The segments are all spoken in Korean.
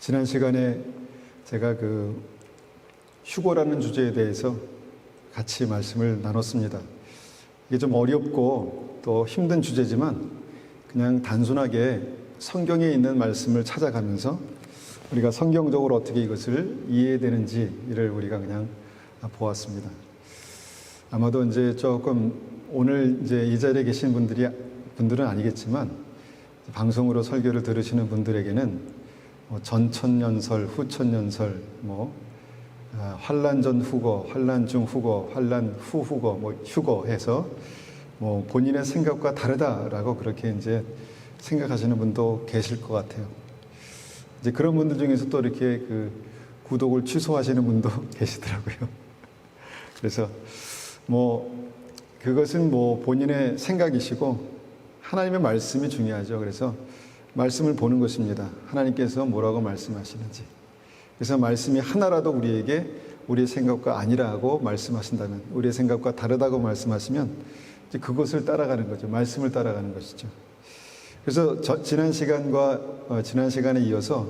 지난 시간에 제가 휴거라는 주제에 대해서 같이 말씀을 나눴습니다. 이게 좀 어렵고 또 힘든 주제지만 그냥 단순하게 성경에 있는 말씀을 찾아가면서 우리가 성경적으로 어떻게 이것을 이해되는지를 우리가 그냥 보았습니다. 아마도 이제 조금 오늘 이제 이 자리에 계신 분들은 아니겠지만 방송으로 설교를 들으시는 분들에게는 전천년설, 후천년설, 환란 전 후거, 환란 중 후거, 환란 후 후거, 휴거 해서 본인의 생각과 다르다라고 그렇게 이제 생각하시는 분도 계실 것 같아요. 이제 그런 분들 중에서 또 이렇게 구독을 취소하시는 분도 계시더라고요. 그래서 그것은 본인의 생각이시고 하나님의 말씀이 중요하죠. 그래서 말씀을 보는 것입니다. 하나님께서 뭐라고 말씀하시는지. 그래서 말씀이 하나라도 우리에게 우리의 생각과 아니라고 말씀하신다면, 우리의 생각과 다르다고 말씀하시면 이제 그것을 따라가는 거죠. 말씀을 따라가는 것이죠. 그래서 지난 시간에 이어서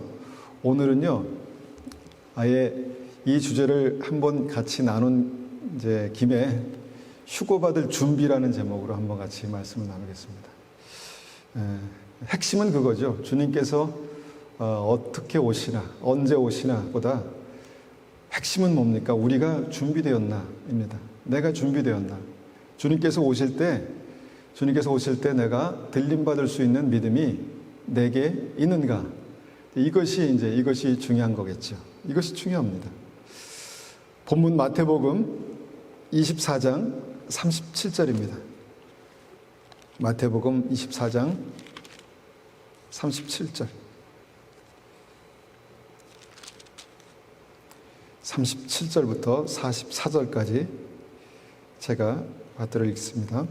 오늘은요, 아예 이 주제를 한번 같이 나눈 이제 김에 휴거받을 준비라는 제목으로 한번 같이 말씀을 나누겠습니다. 핵심은 그거죠. 주님께서 어떻게 오시나, 언제 오시나 보다 핵심은 뭡니까? 우리가 준비되었나입니다. 내가 준비되었나. 주님께서 오실 때 내가 들림받을 수 있는 믿음이 내게 있는가. 이것이 중요한 거겠죠. 이것이 중요합니다. 본문 마태복음 24장 37절입니다. 마태복음 24장 37절. 37절부터 44절까지 제가 받들어 읽습니다.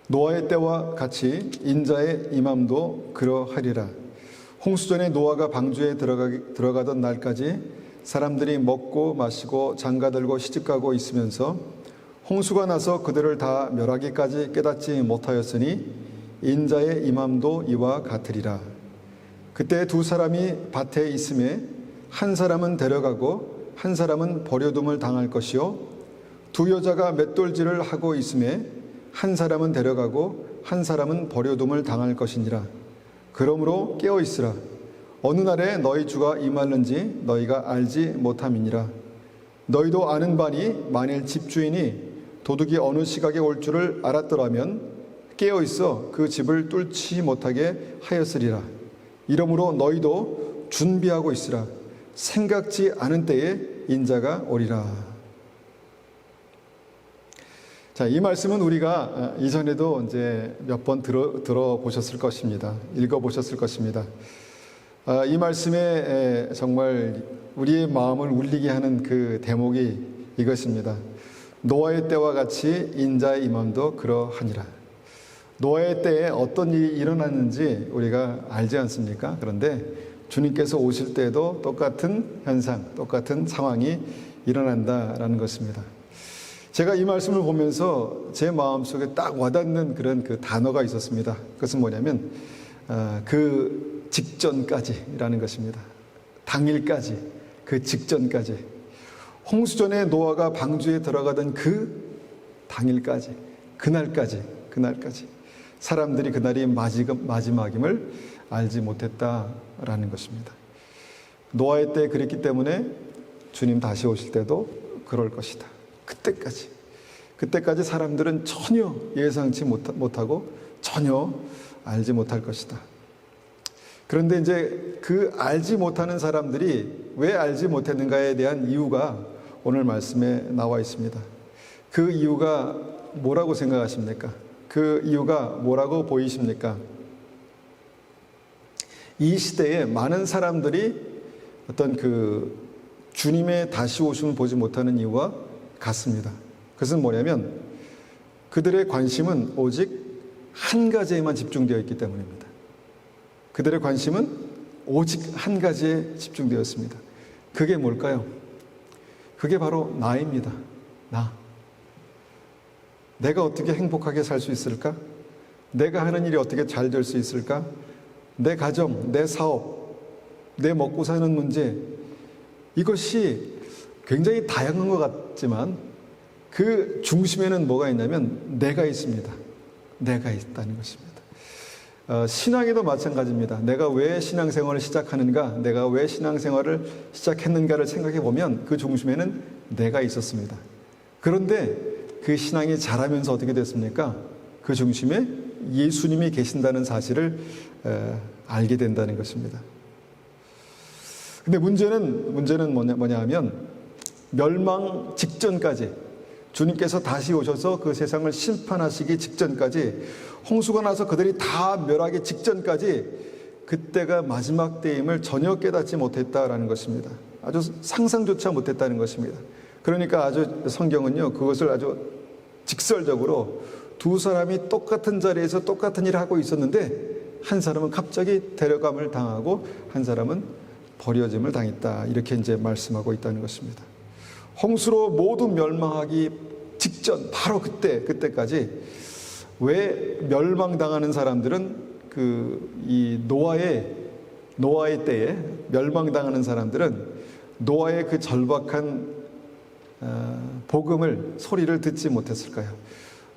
노아의 때와 같이 인자의 임함도 그러하리라. 홍수전에 노아가 방주에 들어가던 날까지 사람들이 먹고 마시고 장가들고 시집가고 있으면서 홍수가 나서 그들을 다 멸하기까지 깨닫지 못하였으니 인자의 임함도 이와 같으리라. 그때 두 사람이 밭에 있음에 한 사람은 데려가고 한 사람은 버려둠을 당할 것이요, 두 여자가 맷돌질을 하고 있음에 한 사람은 데려가고 한 사람은 버려둠을 당할 것이니라. 그러므로 깨어 있으라. 어느 날에 너희 주가 임하는지 너희가 알지 못함이니라. 너희도 아는 바니 만일 집주인이 도둑이 어느 시각에 올 줄을 알았더라면 깨어 있어 그 집을 뚫지 못하게 하였으리라. 이러므로 너희도 준비하고 있으라. 생각지 않은 때에 인자가 오리라. 자, 이 말씀은 우리가 이전에도 이제 몇 번 들어보셨을 것입니다. 읽어보셨을 것입니다. 이 말씀에 정말 우리의 마음을 울리게 하는 그 대목이 이것입니다. 노아의 때와 같이 인자의 임함도 그러하니라. 노아의 때에 어떤 일이 일어났는지 우리가 알지 않습니까? 그런데 주님께서 오실 때에도 똑같은 현상, 똑같은 상황이 일어난다라는 것입니다. 제가 이 말씀을 보면서 제 마음속에 딱 와닿는 그런 단어가 있었습니다. 그것은 뭐냐면 그 직전까지라는 것입니다. 당일까지, 그 직전까지. 홍수전에 노아가 방주에 들어가던 그 당일까지, 그날까지 사람들이 그날이 마지막임을 알지 못했다라는 것입니다. 노아의 때 그랬기 때문에 주님 다시 오실 때도 그럴 것이다. 그때까지 사람들은 전혀 예상치 못하고 전혀 알지 못할 것이다. 그런데 이제 그 알지 못하는 사람들이 왜 알지 못했는가에 대한 이유가 오늘 말씀에 나와 있습니다. 그 이유가 뭐라고 생각하십니까? 그 이유가 뭐라고 보이십니까? 이 시대에 많은 사람들이 어떤 주님의 다시 오심을 보지 못하는 이유와 같습니다. 그것은 뭐냐면 그들의 관심은 오직 한 가지에만 집중되어 있기 때문입니다. 그들의 관심은 오직 한 가지에 집중되었습니다. 그게 뭘까요? 그게 바로 나입니다. 내가 어떻게 행복하게 살 수 있을까? 내가 하는 일이 어떻게 잘 될 수 있을까? 내 가정, 내 사업, 내 먹고 사는 문제, 이것이 굉장히 다양한 것 같지만 그 중심에는 뭐가 있냐면 내가 있습니다. 내가 있다는 것입니다. 신앙에도 마찬가지입니다. 내가 왜 신앙생활을 시작하는가, 내가 왜 신앙생활을 시작했는가를 생각해 보면 그 중심에는 내가 있었습니다. 그런데 그 신앙이 자라면서 어떻게 됐습니까? 그 중심에 예수님이 계신다는 사실을 알게 된다는 것입니다. 근데 문제는 뭐냐 하면 멸망 직전까지, 주님께서 다시 오셔서 그 세상을 심판하시기 직전까지, 홍수가 나서 그들이 다 멸하기 직전까지 그때가 마지막 때임을 전혀 깨닫지 못했다라는 것입니다. 아주 상상조차 못했다는 것입니다. 그러니까 아주 성경은요, 그것을 아주 직설적으로 두 사람이 똑같은 자리에서 똑같은 일을 하고 있었는데 한 사람은 갑자기 데려감을 당하고 한 사람은 버려짐을 당했다, 이렇게 이제 말씀하고 있다는 것입니다. 홍수로 모두 멸망하기 직전, 바로 그때까지 왜 멸망당하는 사람들은 이 노아의 때에 멸망당하는 사람들은 노아의 그 절박한 복음을, 소리를 듣지 못했을까요?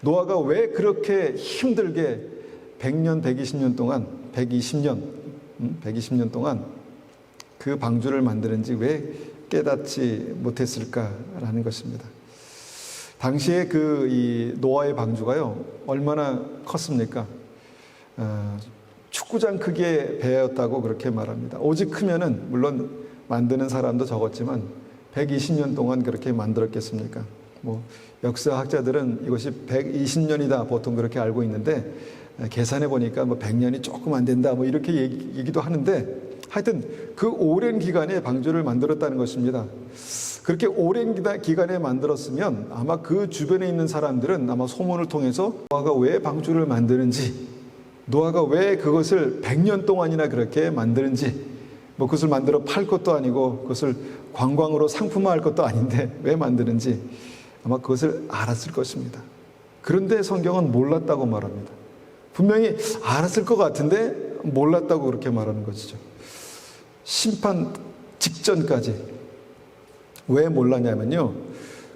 노아가 왜 그렇게 힘들게 100년, 120년 동안, 120년 동안 그 방주를 만드는지 왜 깨닫지 못했을까라는 것입니다. 당시에 이 노아의 방주가요, 얼마나 컸습니까? 축구장 크기의 배였다고 그렇게 말합니다. 오직 크면은, 물론 만드는 사람도 적었지만 120년 동안 그렇게 만들었겠습니까? 역사학자들은 이것이 120년이다 보통 그렇게 알고 있는데, 계산해 보니까 100년이 조금 안 된다 이렇게 얘기도 하는데, 하여튼 그 오랜 기간에 방주를 만들었다는 것입니다. 그렇게 오랜 기간에 만들었으면 아마 그 주변에 있는 사람들은 아마 소문을 통해서 노아가 왜 방주를 만드는지, 노아가 왜 그것을 100년 동안이나 그렇게 만드는지, 그것을 만들어 팔 것도 아니고 그것을 관광으로 상품화할 것도 아닌데 왜 만드는지 아마 그것을 알았을 것입니다. 그런데 성경은 몰랐다고 말합니다. 분명히 알았을 것 같은데 몰랐다고 그렇게 말하는 것이죠. 심판 직전까지. 왜 몰랐냐면요,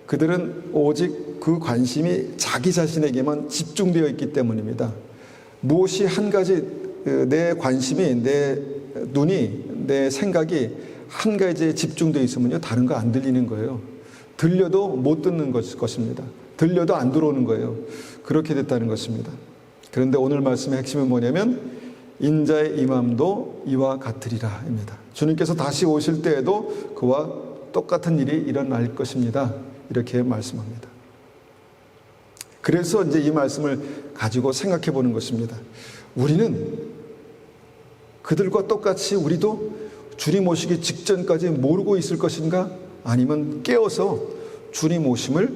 그들은 오직 그 관심이 자기 자신에게만 집중되어 있기 때문입니다. 무엇이 한 가지, 내 관심이, 내 눈이, 내 생각이 한 가지에 집중되어 있으면요, 다른 거 안 들리는 거예요. 들려도 못 듣는 것입니다. 들려도 안 들어오는 거예요. 그렇게 됐다는 것입니다. 그런데 오늘 말씀의 핵심은 뭐냐면 인자의 임함도 이와 같으리라입니다. 주님께서 다시 오실 때에도 그와 똑같은 일이 일어날 것입니다. 이렇게 말씀합니다. 그래서 이제 이 말씀을 가지고 생각해 보는 것입니다. 우리는 그들과 똑같이 우리도 주님 오시기 직전까지 모르고 있을 것인가? 아니면 깨어서 주님 오심을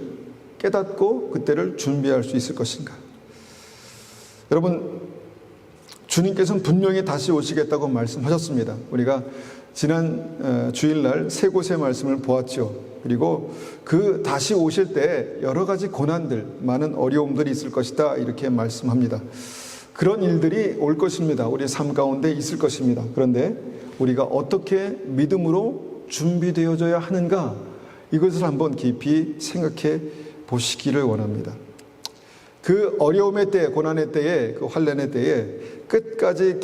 깨닫고 그때를 준비할 수 있을 것인가? 여러분, 주님께서는 분명히 다시 오시겠다고 말씀하셨습니다. 우리가 지난 주일날 세 곳의 말씀을 보았죠. 그리고 그 다시 오실 때 여러 가지 고난들, 많은 어려움들이 있을 것이다, 이렇게 말씀합니다. 그런 일들이 올 것입니다. 우리 삶 가운데 있을 것입니다. 그런데 우리가 어떻게 믿음으로 준비되어져야 하는가, 이것을 한번 깊이 생각해 보시기를 원합니다. 그 어려움의 때, 고난의 때에, 그 환난의 때에 끝까지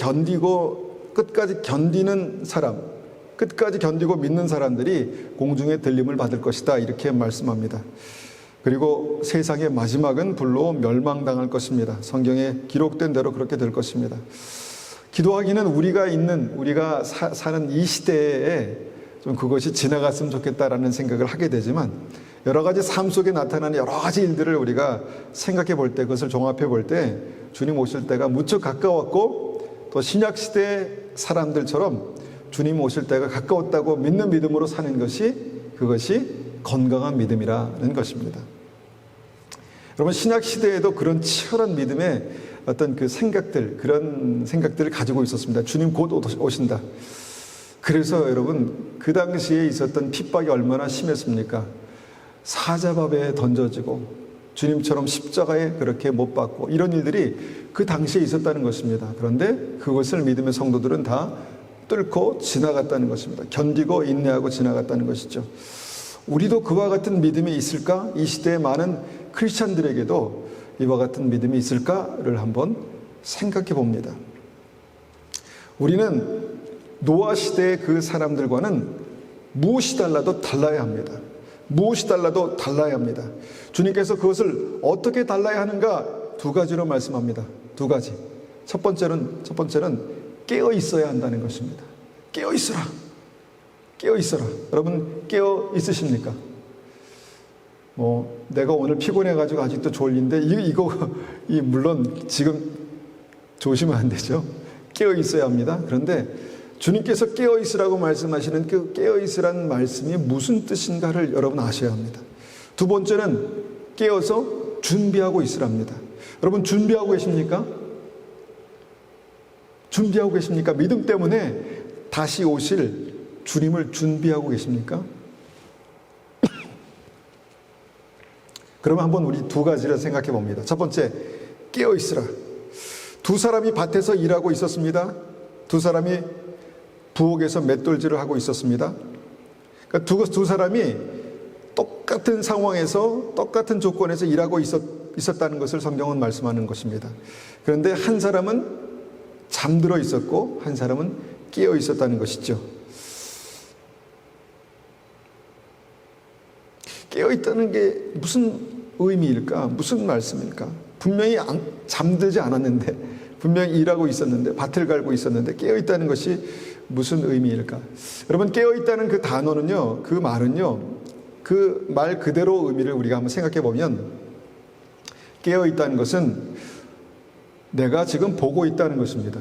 견디는 사람, 끝까지 견디고 믿는 사람들이 공중의 들림을 받을 것이다, 이렇게 말씀합니다. 그리고 세상의 마지막은 불로 멸망당할 것입니다. 성경에 기록된 대로 그렇게 될 것입니다. 기도하기는 우리가 사는 이 시대에 좀 그것이 지나갔으면 좋겠다라는 생각을 하게 되지만, 여러 가지 삶 속에 나타나는 여러 가지 일들을 우리가 생각해 볼 때, 그것을 종합해 볼 때 주님 오실 때가 무척 가까웠고, 또 신약 시대 사람들처럼 주님 오실 때가 가까웠다고 믿는 믿음으로 사는 것이, 그것이 건강한 믿음이라는 것입니다. 여러분, 신약 시대에도 그런 치열한 믿음의 어떤 그런 생각들을 가지고 있었습니다. 주님 곧 오신다. 그래서 여러분, 그 당시에 있었던 핍박이 얼마나 심했습니까? 사자밥에 던져지고 주님처럼 십자가에 그렇게 못 박고 이런 일들이 그 당시에 있었다는 것입니다. 그런데 그것을 믿음의 성도들은 다 뚫고 지나갔다는 것입니다. 견디고 인내하고 지나갔다는 것이죠. 우리도 그와 같은 믿음이 있을까? 이 시대의 많은 크리스찬들에게도 이와 같은 믿음이 있을까를 한번 생각해 봅니다. 우리는 노아 시대의 그 사람들과는 무엇이 달라도 달라야 합니다. 무엇이 달라도 달라야 합니다. 주님께서 그것을 어떻게 달라야 하는가 두 가지로 말씀합니다. 두 가지. 첫 번째는 깨어 있어야 한다는 것입니다. 깨어 있어라. 깨어 있어라. 여러분 깨어 있으십니까? 내가 오늘 피곤해가지고 아직도 졸린데 물론 지금 조심하면 안 되죠. 깨어 있어야 합니다. 그런데 주님께서 깨어 있으라고 말씀하시는 그 깨어 있으라는 말씀이 무슨 뜻인가를 여러분 아셔야 합니다. 두 번째는 깨어서 준비하고 있으랍니다. 여러분 준비하고 계십니까? 준비하고 계십니까? 믿음 때문에 다시 오실 주님을 준비하고 계십니까? 그러면 한번 우리 두 가지를 생각해 봅니다. 첫 번째, 깨어 있으라. 두 사람이 밭에서 일하고 있었습니다. 두 사람이 부엌에서 맷돌질을 하고 있었습니다. 그러니까 두 사람이 똑같은 상황에서 똑같은 조건에서 일하고 있었다는 것을 성경은 말씀하는 것입니다. 그런데 한 사람은 잠들어 있었고 한 사람은 깨어 있었다는 것이죠. 깨어 있다는 게 무슨 의미일까? 무슨 말씀일까? 분명히 잠들지 않았는데, 분명히 일하고 있었는데, 밭을 갈고 있었는데 깨어 있다는 것이 무슨 의미일까? 여러분 깨어 있다는 그 단어는요, 그 말은요, 그 말 그대로 의미를 우리가 한번 생각해 보면, 깨어 있다는 것은 내가 지금 보고 있다는 것입니다.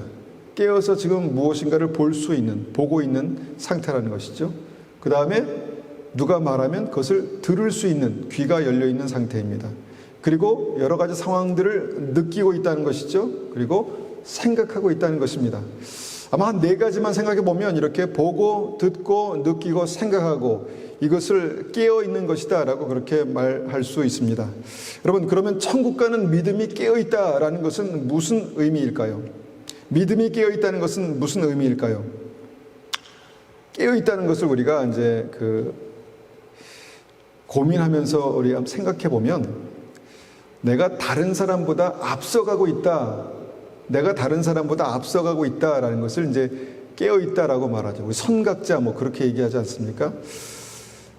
깨어서 지금 무엇인가를 볼 수 있는, 보고 있는 상태라는 것이죠. 그 다음에 누가 말하면 그것을 들을 수 있는 귀가 열려 있는 상태입니다. 그리고 여러 가지 상황들을 느끼고 있다는 것이죠. 그리고 생각하고 있다는 것입니다. 아마 한 네 가지만 생각해 보면 이렇게 보고, 듣고, 느끼고, 생각하고 이것을 깨어 있는 것이다 라고 그렇게 말할 수 있습니다. 여러분 그러면 천국 가는 믿음이 깨어 있다라는 것은 무슨 의미일까요? 믿음이 깨어 있다는 것은 무슨 의미일까요? 깨어 있다는 것을 우리가 이제 고민하면서 우리 한번 생각해 보면 내가 다른 사람보다 앞서가고 있다. 내가 다른 사람보다 앞서가고 있다라는 것을 이제 깨어 있다라고 말하죠. 우리 선각자 그렇게 얘기하지 않습니까?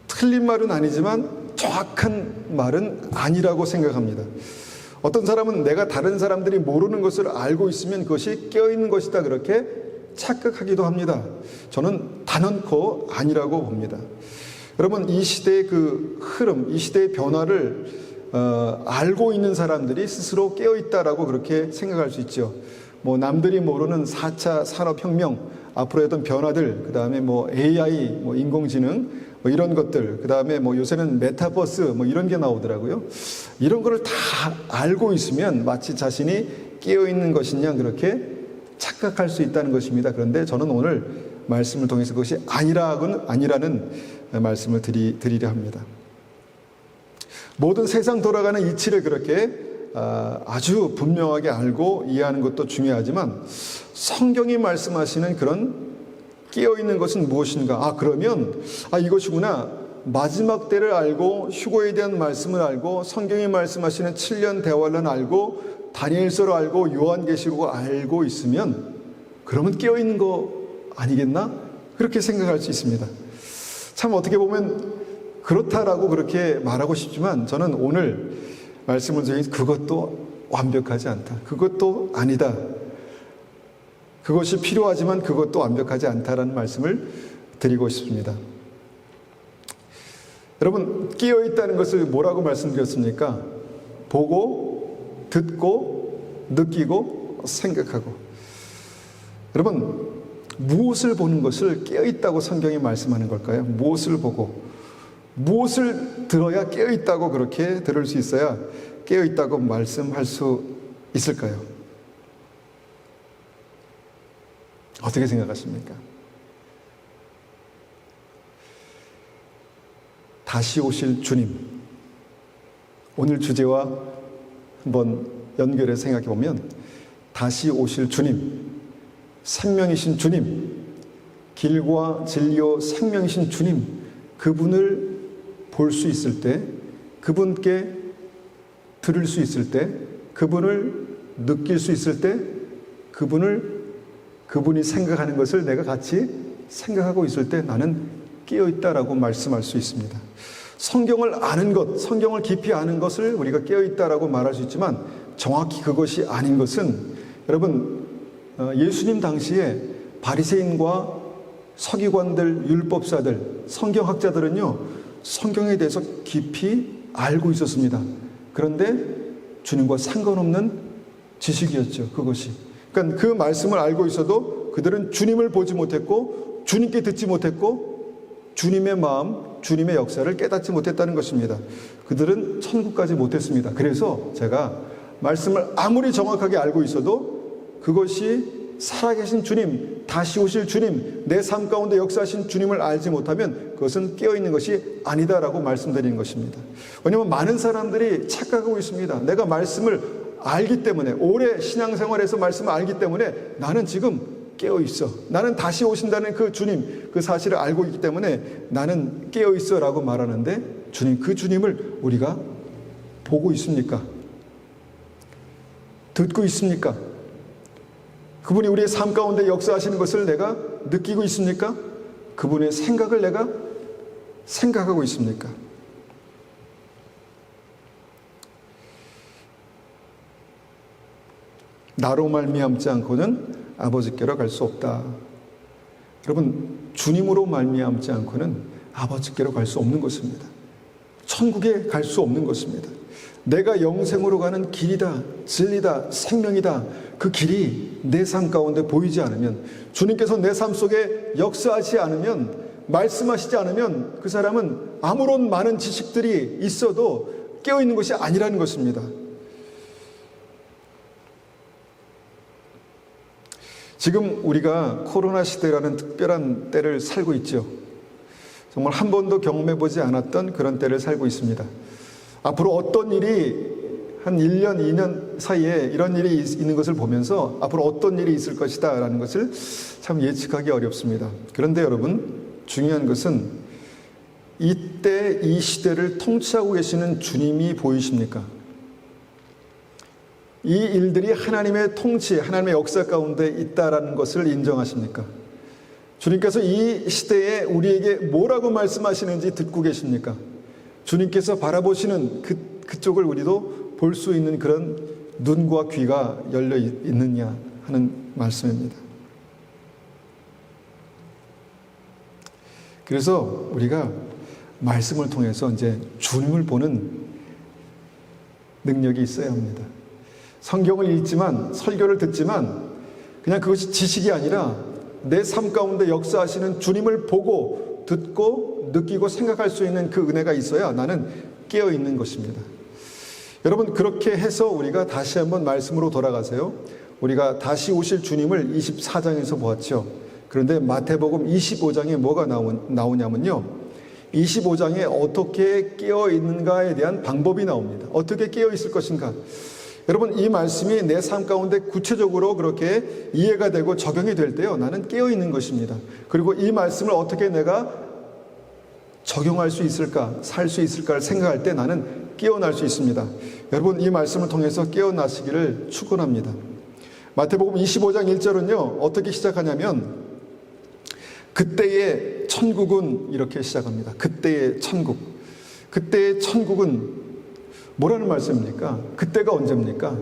틀린 말은 아니지만 정확한 말은 아니라고 생각합니다. 어떤 사람은 내가 다른 사람들이 모르는 것을 알고 있으면 그것이 깨어 있는 것이다 그렇게 착각하기도 합니다. 저는 단언코 아니라고 봅니다. 여러분 이 시대의 그 흐름, 이 시대의 변화를 알고 있는 사람들이 스스로 깨어있다라고 그렇게 생각할 수 있죠. 남들이 모르는 4차 산업혁명, 앞으로 어떤 변화들, 그 다음에 AI, 인공지능, 이런 것들, 그 다음에 요새는 메타버스, 이런 게 나오더라고요. 이런 거를 다 알고 있으면 마치 자신이 깨어있는 것이냐, 그렇게 착각할 수 있다는 것입니다. 그런데 저는 오늘 말씀을 통해서 그것이 아니라는 말씀을 드리려 합니다. 모든 세상 돌아가는 이치를 그렇게 아주 분명하게 알고 이해하는 것도 중요하지만 성경이 말씀하시는 그런 깨어있는 것은 무엇인가? 그러면 이것이구나. 마지막 때를 알고 휴거에 대한 말씀을 알고 성경이 말씀하시는 7년 대환란 알고 다니엘서를 알고 요한계시록을 알고 있으면 그러면 깨어있는 거 아니겠나? 그렇게 생각할 수 있습니다. 참 어떻게 보면 그렇다라고 그렇게 말하고 싶지만 저는 오늘 말씀을 통해서 그것도 완벽하지 않다. 그것도 아니다. 그것이 필요하지만 그것도 완벽하지 않다라는 말씀을 드리고 싶습니다. 여러분 깨어있다는 것을 뭐라고 말씀드렸습니까? 보고, 듣고, 느끼고, 생각하고. 여러분 무엇을 보는 것을 깨어있다고 성경이 말씀하는 걸까요? 무엇을 보고 무엇을 들어야 깨어있다고 그렇게 들을 수 있어야 깨어있다고 말씀할 수 있을까요? 어떻게 생각하십니까? 다시 오실 주님, 오늘 주제와 한번 연결해 생각해 보면 다시 오실 주님, 생명이신 주님, 길과 진리요 생명이신 주님, 그분을 볼 수 있을 때, 그분께 들을 수 있을 때, 그분을 느낄 수 있을 때, 그분이 생각하는 것을 내가 같이 생각하고 있을 때 나는 깨어있다라고 말씀할 수 있습니다. 성경을 아는 것, 성경을 깊이 아는 것을 우리가 깨어있다라고 말할 수 있지만 정확히 그것이 아닌 것은, 여러분, 예수님 당시에 바리새인과 서기관들, 율법사들, 성경학자들은요, 성경에 대해서 깊이 알고 있었습니다. 그런데 주님과 상관없는 지식이었죠, 그것이. 그러니까 그 말씀을 알고 있어도 그들은 주님을 보지 못했고, 주님께 듣지 못했고, 주님의 마음, 주님의 역사를 깨닫지 못했다는 것입니다. 그들은 천국까지 못했습니다. 그래서 제가 말씀을 아무리 정확하게 알고 있어도 그것이 살아계신 주님, 다시 오실 주님, 내 삶 가운데 역사하신 주님을 알지 못하면 그것은 깨어있는 것이 아니다라고 말씀드리는 것입니다. 왜냐하면 많은 사람들이 착각하고 있습니다. 내가 말씀을 알기 때문에, 오래 신앙생활에서 말씀을 알기 때문에 나는 지금 깨어있어, 나는 다시 오신다는 그 주님, 그 사실을 알고 있기 때문에 나는 깨어있어 라고 말하는데, 주님, 그 주님을 우리가 보고 있습니까? 듣고 있습니까? 그분이 우리의 삶 가운데 역사하시는 것을 내가 느끼고 있습니까? 그분의 생각을 내가 생각하고 있습니까? 나로 말미암지 않고는 아버지께로 갈 수 없다. 여러분, 주님으로 말미암지 않고는 아버지께로 갈 수 없는 것입니다. 천국에 갈 수 없는 것입니다. 내가 영생으로 가는 길이다, 진리다, 생명이다. 그 길이 내 삶 가운데 보이지 않으면, 주님께서 내 삶 속에 역사하지 않으면, 말씀하시지 않으면 그 사람은 아무런 많은 지식들이 있어도 깨어있는 것이 아니라는 것입니다. 지금 우리가 코로나 시대라는 특별한 때를 살고 있죠. 정말 한 번도 경험해보지 않았던 그런 때를 살고 있습니다. 앞으로 어떤 일이 한 1년, 2년 사이에 이런 일이 있는 것을 보면서 앞으로 어떤 일이 있을 것이다 라는 것을 참 예측하기 어렵습니다. 그런데 여러분, 중요한 것은 이때 이 시대를 통치하고 계시는 주님이 보이십니까? 이 일들이 하나님의 통치, 하나님의 역사 가운데 있다라는 것을 인정하십니까? 주님께서 이 시대에 우리에게 뭐라고 말씀하시는지 듣고 계십니까? 주님께서 바라보시는 그쪽을 우리도 볼 수 있는 그런 눈과 귀가 열려 있느냐 하는 말씀입니다. 그래서 우리가 말씀을 통해서 이제 주님을 보는 능력이 있어야 합니다. 성경을 읽지만, 설교를 듣지만 그냥 그것이 지식이 아니라 내 삶 가운데 역사하시는 주님을 보고 듣고 느끼고 생각할 수 있는 그 은혜가 있어야 나는 깨어있는 것입니다. 여러분, 그렇게 해서 우리가 다시 한번 말씀으로 돌아가세요. 우리가 다시 오실 주님을 24장에서 보았죠. 그런데 마태복음 25장에 뭐가 나오냐면요, 25장에 어떻게 깨어있는가에 대한 방법이 나옵니다. 어떻게 깨어있을 것인가. 여러분, 이 말씀이 내 삶 가운데 구체적으로 그렇게 이해가 되고 적용이 될 때요, 나는 깨어있는 것입니다. 그리고 이 말씀을 어떻게 내가 적용할 수 있을까, 살 수 있을까를 생각할 때 나는 깨어날 수 있습니다. 여러분, 이 말씀을 통해서 깨어나시기를 축원합니다. 마태복음 25장 1절은요 어떻게 시작하냐면, 그때의 천국은, 이렇게 시작합니다. 그때의 천국. 그때의 천국은 뭐라는 말씀입니까? 그때가 언제입니까?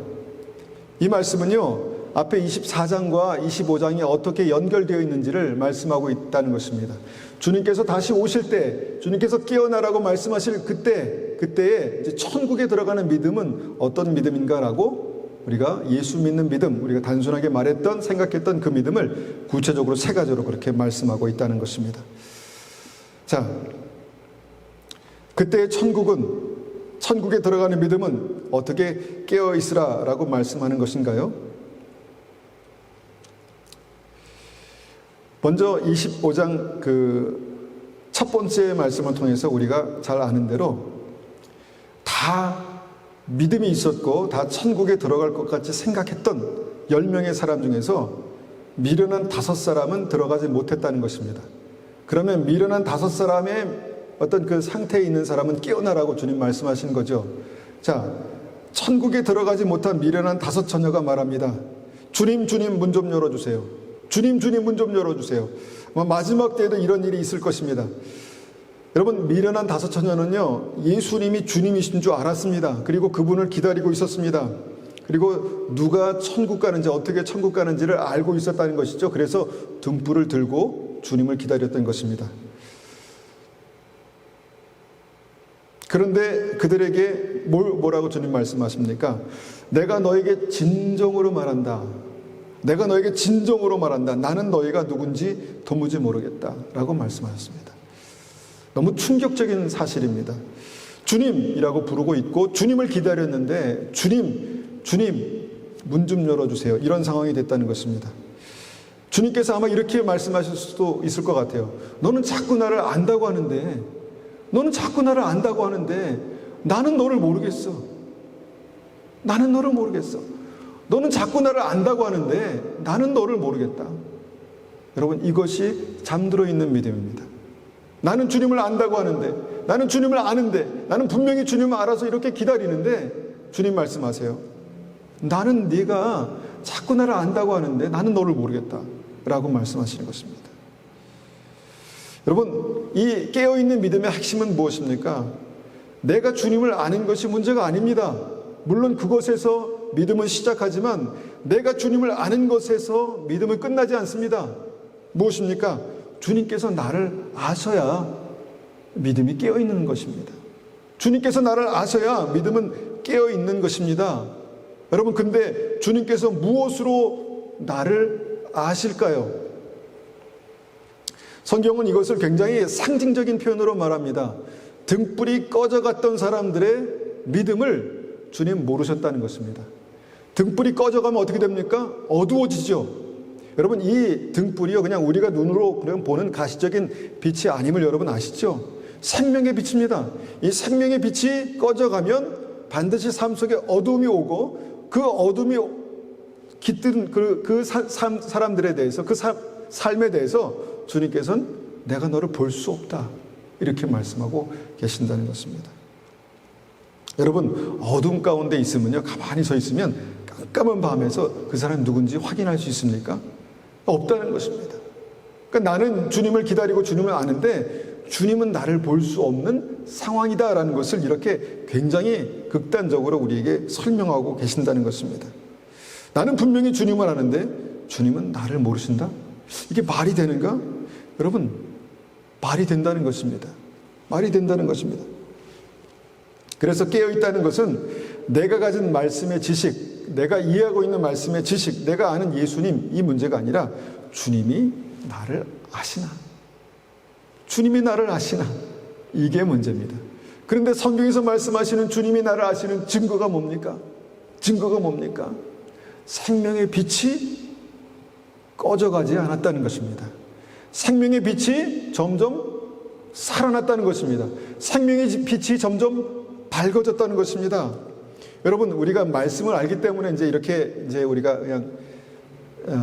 이 말씀은요, 앞에 24장과 25장이 어떻게 연결되어 있는지를 말씀하고 있다는 것입니다. 주님께서 다시 오실 때, 주님께서 깨어나라고 말씀하실 그때에 이제 천국에 들어가는 믿음은 어떤 믿음인가라고, 우리가 예수 믿는 믿음, 우리가 단순하게 말했던, 생각했던 그 믿음을 구체적으로 세 가지로 그렇게 말씀하고 있다는 것입니다. 자, 그때의 천국에 들어가는 믿음은 어떻게 깨어 있으라라고 말씀하는 것인가요? 먼저 25장 첫 번째 말씀을 통해서 우리가 잘 아는 대로 다 믿음이 있었고 다 천국에 들어갈 것 같이 생각했던 10명의 사람 중에서 미련한 5사람은 들어가지 못했다는 것입니다. 그러면 미련한 5사람의 어떤 그 상태에 있는 사람은 깨어나라고 주님 말씀하신 거죠. 자, 천국에 들어가지 못한 미련한 5 처녀가 말합니다. 주님, 주님, 문 좀 열어주세요. 주님, 주님, 문 좀 열어주세요. 마지막 때에도 이런 일이 있을 것입니다. 여러분, 미련한 5 처녀는요, 예수님이 주님이신 줄 알았습니다. 그리고 그분을 기다리고 있었습니다. 그리고 누가 천국 가는지, 어떻게 천국 가는지를 알고 있었다는 것이죠. 그래서 등불을 들고 주님을 기다렸던 것입니다. 그런데 그들에게 뭐라고 주님 말씀하십니까? 내가 너에게 진정으로 말한다. 내가 너에게 진정으로 말한다. 나는 너희가 누군지 도무지 모르겠다. 라고 말씀하셨습니다. 너무 충격적인 사실입니다. 주님이라고 부르고 있고 주님을 기다렸는데 주님, 주님, 문 좀 열어주세요. 이런 상황이 됐다는 것입니다. 주님께서 아마 이렇게 말씀하실 수도 있을 것 같아요. 너는 자꾸 나를 안다고 하는데, 너는 자꾸 나를 안다고 하는데 나는 너를 모르겠어. 나는 너를 모르겠어. 너는 자꾸 나를 안다고 하는데 나는 너를 모르겠다. 여러분, 이것이 잠들어 있는 믿음입니다. 나는 주님을 안다고 하는데, 나는 주님을 아는데, 나는 분명히 주님을 알아서 이렇게 기다리는데 주님 말씀하세요. 나는 네가 자꾸 나를 안다고 하는데 나는 너를 모르겠다 라고 말씀하시는 것입니다. 여러분, 이 깨어있는 믿음의 핵심은 무엇입니까? 내가 주님을 아는 것이 문제가 아닙니다. 물론 그것에서 믿음은 시작하지만 내가 주님을 아는 것에서 믿음은 끝나지 않습니다. 무엇입니까? 주님께서 나를 아셔야 믿음이 깨어있는 것입니다. 주님께서 나를 아셔야 믿음은 깨어있는 것입니다. 여러분, 근데 주님께서 무엇으로 나를 아실까요? 성경은 이것을 굉장히 상징적인 표현으로 말합니다. 등불이 꺼져갔던 사람들의 믿음을 주님 모르셨다는 것입니다. 등불이 꺼져가면 어떻게 됩니까? 어두워지죠. 여러분, 이 등불이요, 그냥 우리가 눈으로 그냥 보는 가시적인 빛이 아님을 여러분 아시죠? 생명의 빛입니다. 이 생명의 빛이 꺼져가면 반드시 삶 속에 어두움이 오고, 그 어둠이 깃든 그 사람들에 대해서, 그 삶에 대해서 주님께서는 내가 너를 볼 수 없다, 이렇게 말씀하고 계신다는 것입니다. 여러분, 어둠 가운데 있으면요, 가만히 서 있으면 깜깜한 밤에서 그 사람이 누군지 확인할 수 있습니까? 없다는 것입니다. 그러니까 나는 주님을 기다리고 주님을 아는데 주님은 나를 볼 수 없는 상황이다라는 것을 이렇게 굉장히 극단적으로 우리에게 설명하고 계신다는 것입니다. 나는 분명히 주님을 아는데 주님은 나를 모르신다? 이게 말이 되는가? 여러분, 말이 된다는 것입니다. 말이 된다는 것입니다. 그래서 깨어있다는 것은 내가 가진 말씀의 지식, 내가 이해하고 있는 말씀의 지식, 내가 아는 예수님, 이 문제가 아니라 주님이 나를 아시나? 주님이 나를 아시나? 이게 문제입니다. 그런데 성경에서 말씀하시는 주님이 나를 아시는 증거가 뭡니까? 증거가 뭡니까? 생명의 빛이 꺼져가지 않았다는 것입니다. 생명의 빛이 점점 살아났다는 것입니다. 생명의 빛이 점점 밝아졌다는 것입니다. 여러분, 우리가 말씀을 알기 때문에 이제 우리가 그냥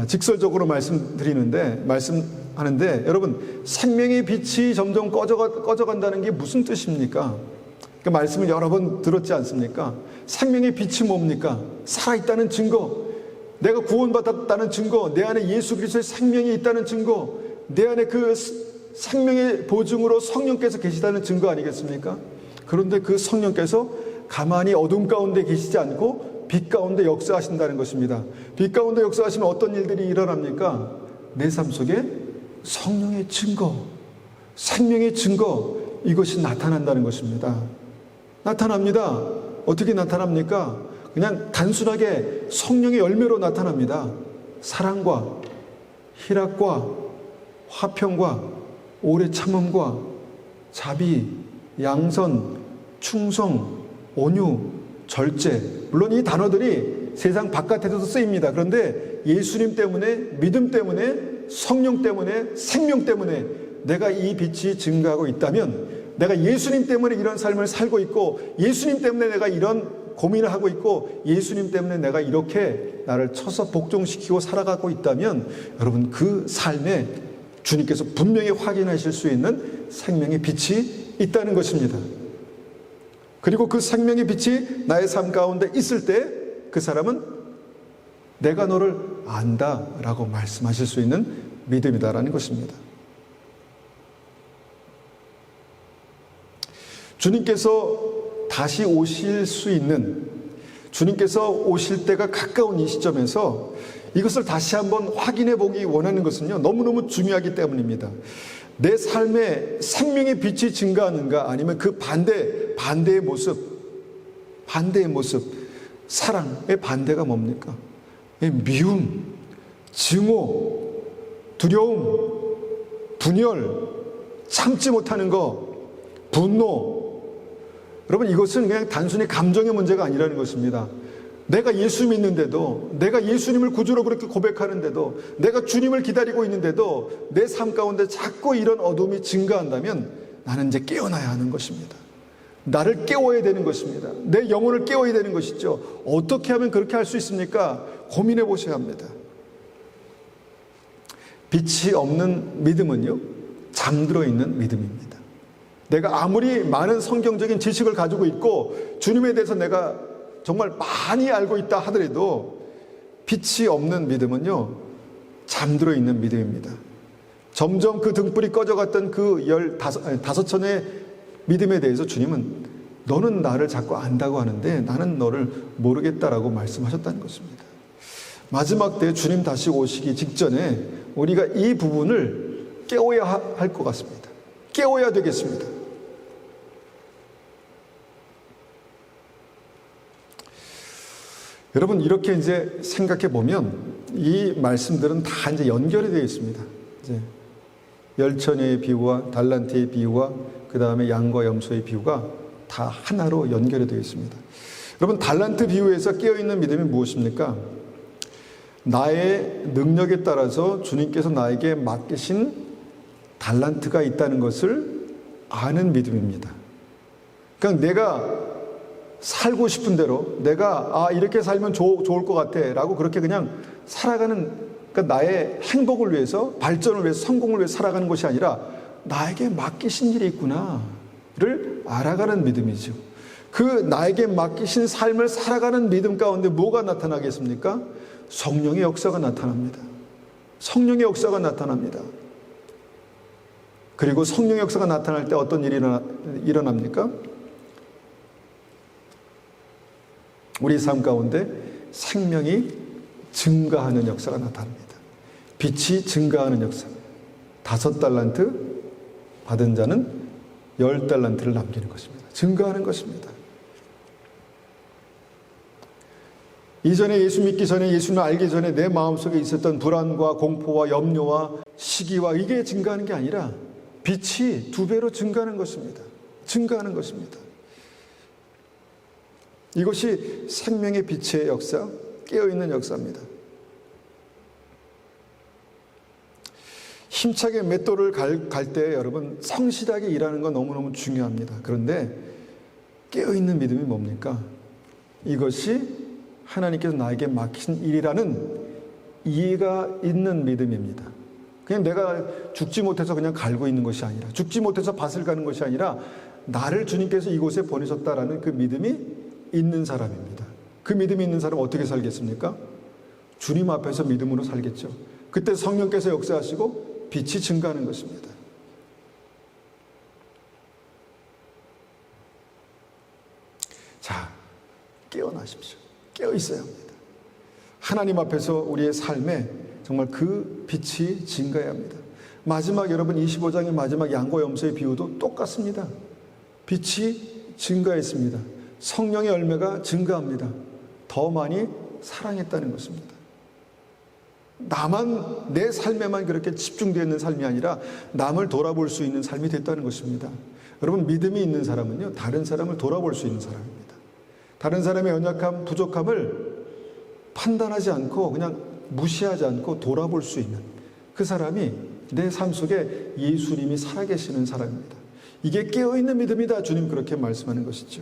직설적으로 말씀드리는데, 말씀하는데, 여러분, 생명의 빛이 점점 꺼져간다는 게 무슨 뜻입니까? 그 말씀을 여러 번 들었지 않습니까? 생명의 빛이 뭡니까? 살아있다는 증거, 내가 구원받았다는 증거, 내 안에 예수 그리스도의 생명이 있다는 증거, 내 안에 그 생명의 보증으로 성령께서 계시다는 증거 아니겠습니까? 그런데 그 성령께서 가만히 어둠 가운데 계시지 않고 빛 가운데 역사하신다는 것입니다. 빛 가운데 역사하시면 어떤 일들이 일어납니까? 내 삶 속에 성령의 증거, 생명의 증거, 이것이 나타난다는 것입니다. 나타납니다. 어떻게 나타납니까? 그냥 단순하게 성령의 열매로 나타납니다. 사랑과 희락과 화평과 오래 참음과 자비, 양선, 충성, 온유, 절제. 물론 이 단어들이 세상 바깥에서도 쓰입니다. 그런데 예수님 때문에, 믿음 때문에, 성령 때문에, 생명 때문에 내가 이 빛이 증가하고 있다면, 내가 예수님 때문에 이런 삶을 살고 있고 예수님 때문에 내가 이런 고민을 하고 있고 예수님 때문에 내가 이렇게 나를 쳐서 복종시키고 살아가고 있다면 여러분 그 삶에 주님께서 분명히 확인하실 수 있는 생명의 빛이 있다는 것입니다. 그리고 그 생명의 빛이 나의 삶 가운데 있을 때 그 사람은 내가 너를 안다라고 말씀하실 수 있는 믿음이다라는 것입니다. 주님께서 다시 오실 수 있는, 주님께서 오실 때가 가까운 이 시점에서 이것을 다시 한번 확인해 보기 원하는 것은요, 너무너무 중요하기 때문입니다. 내 삶에 생명의 빛이 증가하는가, 아니면 그 반대의 모습, 사랑의 반대가 뭡니까? 미움, 증오, 두려움, 분열, 참지 못하는 것, 분노. 여러분, 이것은 그냥 단순히 감정의 문제가 아니라는 것입니다. 내가 예수 믿는데도, 내가 예수님을 구주로 그렇게 고백하는데도, 내가 주님을 기다리고 있는데도 내 삶 가운데 자꾸 이런 어둠이 증가한다면 나는 이제 깨어나야 하는 것입니다. 나를 깨워야 되는 것입니다. 내 영혼을 깨워야 되는 것이죠. 어떻게 하면 그렇게 할 수 있습니까? 고민해 보셔야 합니다. 빛이 없는 믿음은요, 잠들어 있는 믿음입니다. 내가 아무리 많은 성경적인 지식을 가지고 있고 주님에 대해서 내가 정말 많이 알고 있다 하더라도 빛이 없는 믿음은요, 잠들어 있는 믿음입니다. 점점 그 등불이 꺼져갔던 그 15천의 믿음에 대해서 주님은 너는 나를 자꾸 안다고 하는데 나는 너를 모르겠다라고 말씀하셨다는 것입니다. 마지막 때 주님 다시 오시기 직전에 우리가 이 부분을 깨워야 할 것 같습니다. 깨워야 되겠습니다. 여러분, 이렇게 이제 생각해 보면 이 말씀들은 다 이제 연결이 되어 있습니다. 이제 열처녀의 비유와 달란트의 비유와 그 다음에 양과 염소의 비유가 다 하나로 연결이 되어 있습니다. 여러분, 달란트 비유에서 깨어있는 믿음이 무엇입니까? 나의 능력에 따라서 주님께서 나에게 맡기신 달란트가 있다는 것을 아는 믿음입니다. 그러니까 내가 살고 싶은 대로, 내가 이렇게 살면 좋을 것 같아 라고 그렇게 그냥 살아가는, 그러니까 나의 행복을 위해서, 발전을 위해서, 성공을 위해서 살아가는 것이 아니라 나에게 맡기신 일이 있구나를 알아가는 믿음이죠. 그 나에게 맡기신 삶을 살아가는 믿음 가운데 뭐가 나타나겠습니까? 성령의 역사가 나타납니다. 성령의 역사가 나타납니다. 그리고 성령의 역사가 나타날 때 어떤 일이 일어납니까? 우리 삶 가운데 생명이 증가하는 역사가 나타납니다. 빛이 증가하는 역사. 5달란트 받은 자는 10달란트를 남기는 것입니다. 증가하는 것입니다. 이전에 예수 믿기 전에, 예수를 알기 전에 내 마음속에 있었던 불안과 공포와 염려와 시기와 이게 증가하는 게 아니라 빛이 2배로 증가하는 것입니다. 증가하는 것입니다. 이것이 생명의 빛의 역사, 깨어있는 역사입니다. 힘차게 맷돌을 갈 때 여러분 성실하게 일하는 건 너무너무 중요합니다. 그런데 깨어있는 믿음이 뭡니까? 이것이 하나님께서 나에게 맡긴 일이라는 이해가 있는 믿음입니다. 그냥 내가 죽지 못해서 그냥 갈고 있는 것이 아니라, 죽지 못해서 밭을 가는 것이 아니라 나를 주님께서 이곳에 보내셨다라는 그 믿음이 있는 사람입니다. 그 믿음이 있는 사람은 어떻게 살겠습니까? 주님 앞에서 믿음으로 살겠죠. 그때 성령께서 역사하시고 빛이 증가하는 것입니다. 자, 깨어나십시오. 깨어 있어야 합니다. 하나님 앞에서 우리의 삶에 정말 그 빛이 증가해야 합니다. 마지막 여러분 25장의 마지막 양과 염소의 비유도 똑같습니다. 빛이 증가했습니다. 성령의 열매가 증가합니다. 더 많이 사랑했다는 것입니다. 나만, 내 삶에만 그렇게 집중되어 있는 삶이 아니라 남을 돌아볼 수 있는 삶이 됐다는 것입니다. 여러분, 믿음이 있는 사람은요, 다른 사람을 돌아볼 수 있는 사람입니다. 다른 사람의 연약함, 부족함을 판단하지 않고 그냥 무시하지 않고 돌아볼 수 있는 그 사람이 내 삶 속에 예수님이 살아계시는 사람입니다. 이게 깨어있는 믿음이다. 주님 그렇게 말씀하는 것이죠.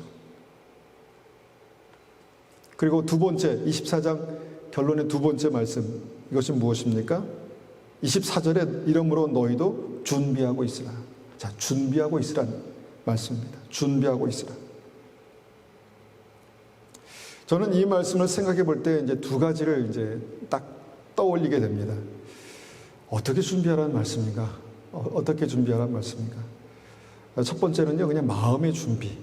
그리고 두 번째 24장 결론의 두 번째 말씀, 이것이 무엇입니까? 24절에 이러므로 너희도 준비하고 있으라. 자, 준비하고 있으라는 말씀입니다. 준비하고 있으라. 저는 이 말씀을 생각해 볼 때 이제 두 가지를 이제 딱 떠올리게 됩니다. 어떻게 준비하라는 말씀인가? 어떻게 준비하라는 말씀인가? 첫 번째는요, 그냥 마음의 준비.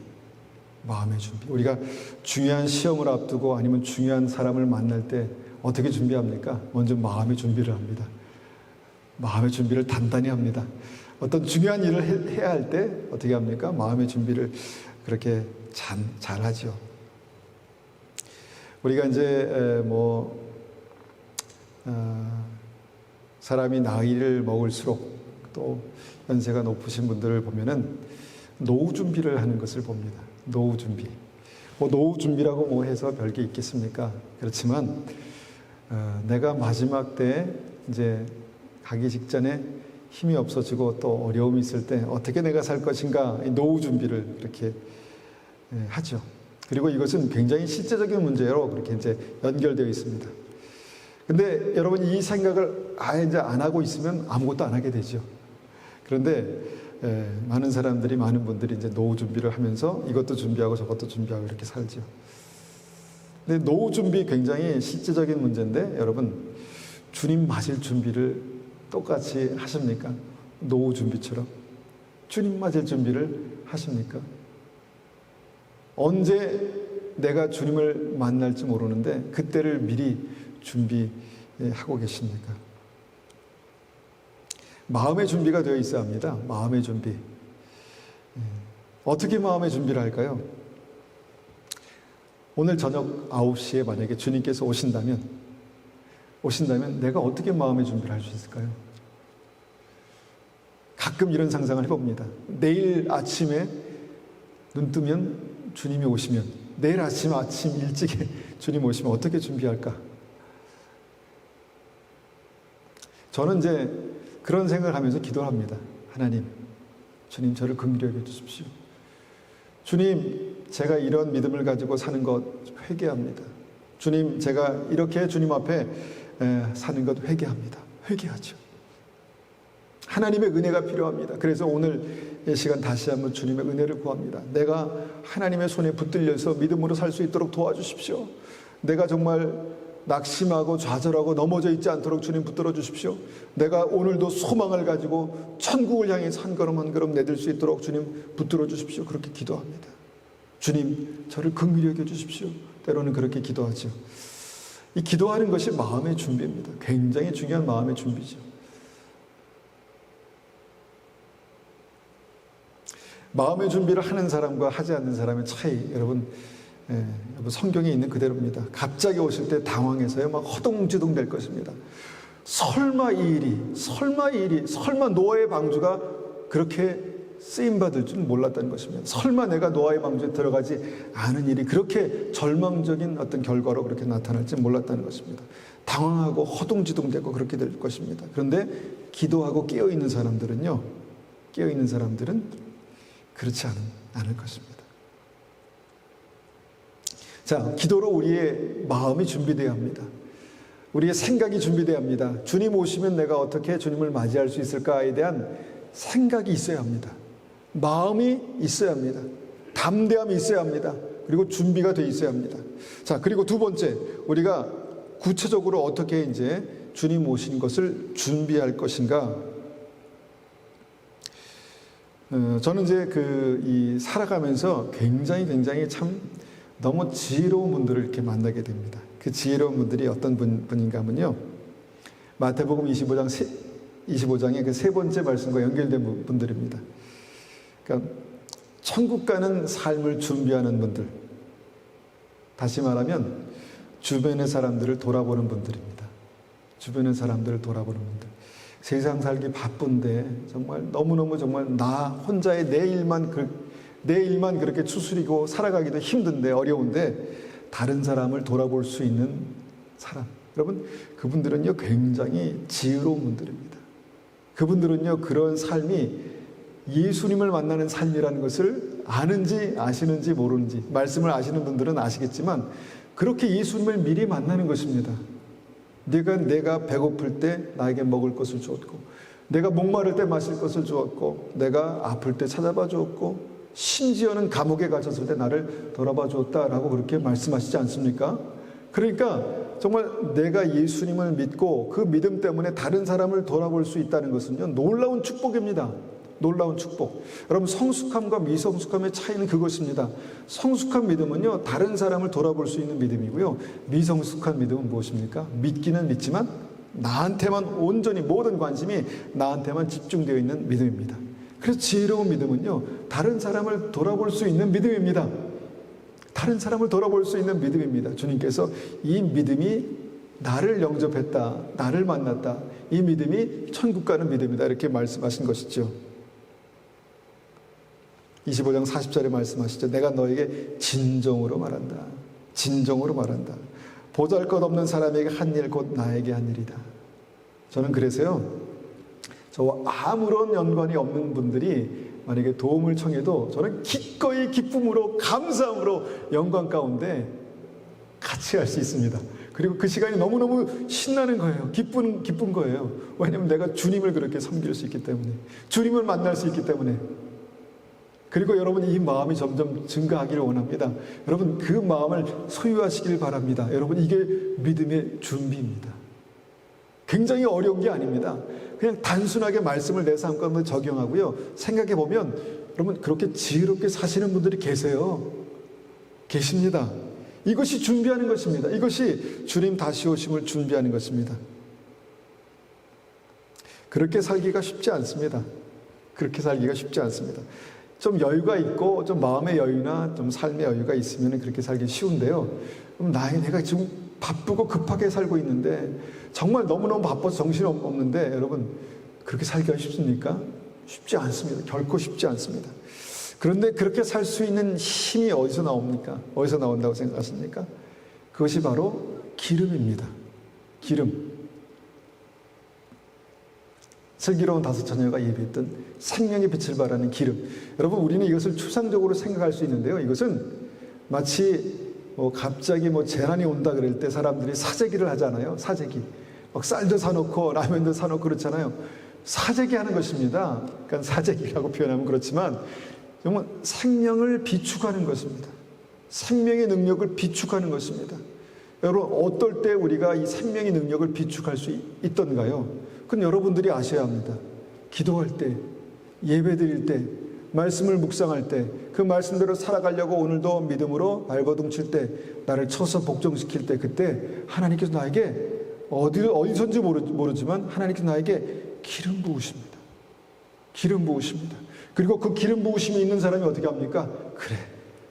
마음의 준비. 우리가 중요한 시험을 앞두고 아니면 중요한 사람을 만날 때 어떻게 준비합니까? 먼저 마음의 준비를 합니다. 마음의 준비를 단단히 합니다. 어떤 중요한 일을 해야 할 때 어떻게 합니까? 마음의 준비를 그렇게 잘 하죠. 우리가 이제 사람이 나이를 먹을수록 또 연세가 높으신 분들을 보면은 노후 준비를 하는 것을 봅니다. 노후 준비. 노후 준비라고 해서 별게 있겠습니까? 그렇지만 내가 마지막 때 이제 가기 직전에 힘이 없어지고 또 어려움이 있을 때 어떻게 내가 살 것인가, 노후 준비를 이렇게 하죠. 그리고 이것은 굉장히 실제적인 문제로 그렇게 이제 연결되어 있습니다. 근데 여러분, 이 생각을 아예 이제 안 하고 있으면 아무것도 안 하게 되죠. 그런데 많은 분들이 이제 노후 준비를 하면서 이것도 준비하고 저것도 준비하고 이렇게 살죠. 근데 노후 준비 굉장히 실제적인 문제인데, 여러분, 주님 맞을 준비를 똑같이 하십니까? 노후 준비처럼 주님 맞을 준비를 하십니까? 언제 내가 주님을 만날지 모르는데 그때를 미리 준비하고 계십니까? 마음의 준비가 되어 있어야 합니다. 마음의 준비. 어떻게 마음의 준비를 할까요? 오늘 저녁 9시에 만약에 주님께서 오신다면 내가 어떻게 마음의 준비를 할 수 있을까요? 가끔 이런 상상을 해봅니다. 내일 아침에 눈 뜨면 주님이 오시면, 내일 아침 일찍에 주님 오시면 어떻게 준비할까? 저는 이제 그런 생각을 하면서 기도를 합니다. 하나님, 주님 저를 긍휼히 여겨 주십시오. 주님, 제가 이런 믿음을 가지고 사는 것 회개합니다. 주님, 제가 이렇게 주님 앞에 사는 것 회개합니다. 회개하죠. 하나님의 은혜가 필요합니다. 그래서 오늘 이 시간 다시 한번 주님의 은혜를 구합니다. 내가 하나님의 손에 붙들려서 믿음으로 살 수 있도록 도와주십시오. 내가 정말 낙심하고 좌절하고 넘어져 있지 않도록 주님 붙들어 주십시오. 내가 오늘도 소망을 가지고 천국을 향해서 한 걸음 한 걸음 내딜 수 있도록 주님 붙들어 주십시오. 그렇게 기도합니다. 주님, 저를 긍휼히 여겨 주십시오. 때로는 그렇게 기도하죠. 이 기도하는 것이 마음의 준비입니다. 굉장히 중요한 마음의 준비죠. 마음의 준비를 하는 사람과 하지 않는 사람의 차이, 여러분 성경에 있는 그대로입니다. 갑자기 오실 때 당황해서요, 막 허둥지둥 될 것입니다. 설마 노아의 방주가 그렇게 쓰임받을 줄 몰랐다는 것입니다. 설마 내가 노아의 방주에 들어가지 않은 일이 그렇게 절망적인 어떤 결과로 그렇게 나타날지 몰랐다는 것입니다. 당황하고 허둥지둥되고 그렇게 될 것입니다. 그런데 기도하고 깨어있는 사람들은 그렇지 않을 것입니다. 자, 기도로 우리의 마음이 준비되어야 합니다. 우리의 생각이 준비되어야 합니다. 주님 오시면 내가 어떻게 주님을 맞이할 수 있을까에 대한 생각이 있어야 합니다. 마음이 있어야 합니다. 담대함이 있어야 합니다. 그리고 준비가 되어 있어야 합니다. 자, 그리고 두 번째, 우리가 구체적으로 어떻게 이제 주님 오신 것을 준비할 것인가? 저는 이제 살아가면서 굉장히 참 너무 지혜로운 분들을 이렇게 만나게 됩니다. 그 지혜로운 분들이 어떤 분인가 하면요, 마태복음 25장의 그 세 번째 말씀과 연결된 분들입니다. 그러니까 천국 가는 삶을 준비하는 분들, 다시 말하면 주변의 사람들을 돌아보는 분들입니다. 주변의 사람들을 돌아보는 분들. 세상 살기 바쁜데 정말 너무너무 정말 나 혼자의 내 일만 그렇게 추스리고 살아가기도 힘든데, 어려운데 다른 사람을 돌아볼 수 있는 사람, 여러분, 그분들은요 굉장히 지혜로운 분들입니다. 그분들은요 그런 삶이 예수님을 만나는 삶이라는 것을 아는지 아시는지 모르는지, 말씀을 아시는 분들은 아시겠지만 그렇게 예수님을 미리 만나는 것입니다. 내가 배고플 때 나에게 먹을 것을 주었고, 내가 목마를 때 마실 것을 주었고, 내가 아플 때 찾아봐 주었고, 심지어는 감옥에 갇혔을 때 나를 돌아봐 주었다라고 그렇게 말씀하시지 않습니까? 그러니까 정말 내가 예수님을 믿고 그 믿음 때문에 다른 사람을 돌아볼 수 있다는 것은요, 놀라운 축복입니다. 놀라운 축복. 여러분, 성숙함과 미성숙함의 차이는 그것입니다. 성숙한 믿음은요, 다른 사람을 돌아볼 수 있는 믿음이고요. 미성숙한 믿음은 무엇입니까? 믿기는 믿지만 나한테만 온전히 모든 관심이 나한테만 집중되어 있는 믿음입니다. 그래서 지혜로운 믿음은요, 다른 사람을 돌아볼 수 있는 믿음입니다. 다른 사람을 돌아볼 수 있는 믿음입니다. 주님께서 이 믿음이 나를 영접했다, 나를 만났다, 이 믿음이 천국 가는 믿음이다, 이렇게 말씀하신 것이죠. 25장 40절에 말씀하시죠. 내가 너에게 진정으로 말한다. 진정으로 말한다. 보잘것없는 사람에게 한 일 곧 나에게 한 일이다. 저는 그래서요, 저와 아무런 연관이 없는 분들이 만약에 도움을 청해도 저는 기꺼이 기쁨으로, 감사함으로 영광 가운데 같이 할 수 있습니다. 그리고 그 시간이 너무너무 신나는 거예요. 기쁜 거예요. 왜냐하면 내가 주님을 그렇게 섬길 수 있기 때문에, 주님을 만날 수 있기 때문에. 그리고 여러분, 이 마음이 점점 증가하기를 원합니다. 여러분, 그 마음을 소유하시길 바랍니다. 여러분, 이게 믿음의 준비입니다. 굉장히 어려운 게 아닙니다. 그냥 단순하게 말씀을 내 삶 가운데 적용하고요, 생각해 보면 여러분, 그렇게 지혜롭게 사시는 분들이 계세요. 계십니다. 이것이 준비하는 것입니다. 이것이 주님 다시 오심을 준비하는 것입니다. 그렇게 살기가 쉽지 않습니다. 그렇게 살기가 쉽지 않습니다. 좀 여유가 있고 좀 마음의 여유나 좀 삶의 여유가 있으면 그렇게 살기 쉬운데요. 그럼 내가 지금 바쁘고 급하게 살고 있는데, 정말 너무너무 바빠서 정신없는데, 여러분, 그렇게 살기가 쉽습니까? 쉽지 않습니다. 결코 쉽지 않습니다. 그런데 그렇게 살 수 있는 힘이 어디서 나옵니까? 어디서 나온다고 생각하십니까? 그것이 바로 기름입니다. 기름. 슬기로운 다섯 처녀가 예비했던 생명의 빛을 발하는 기름. 여러분, 우리는 이것을 추상적으로 생각할 수 있는데요, 이것은 마치 갑자기 재난이 온다 그럴 때 사람들이 사재기를 하잖아요. 사재기. 막 쌀도 사놓고 라면도 사놓고 그렇잖아요. 사재기 하는 것입니다. 그러니까 사재기라고 표현하면 그렇지만 정말 생명을 비축하는 것입니다. 생명의 능력을 비축하는 것입니다. 여러분, 어떨 때 우리가 이 생명의 능력을 비축할 수 있던가요? 그건 여러분들이 아셔야 합니다. 기도할 때, 예배 드릴 때, 말씀을 묵상할 때, 그 말씀대로 살아가려고 오늘도 믿음으로 발버둥 칠 때, 나를 쳐서 복종시킬 때, 그때 하나님께서 나에게 어디선지 모르지만 하나님께서 나에게 기름 부으십니다. 기름 부으십니다. 그리고 그 기름 부으심이 있는 사람이 어떻게 합니까? 그래,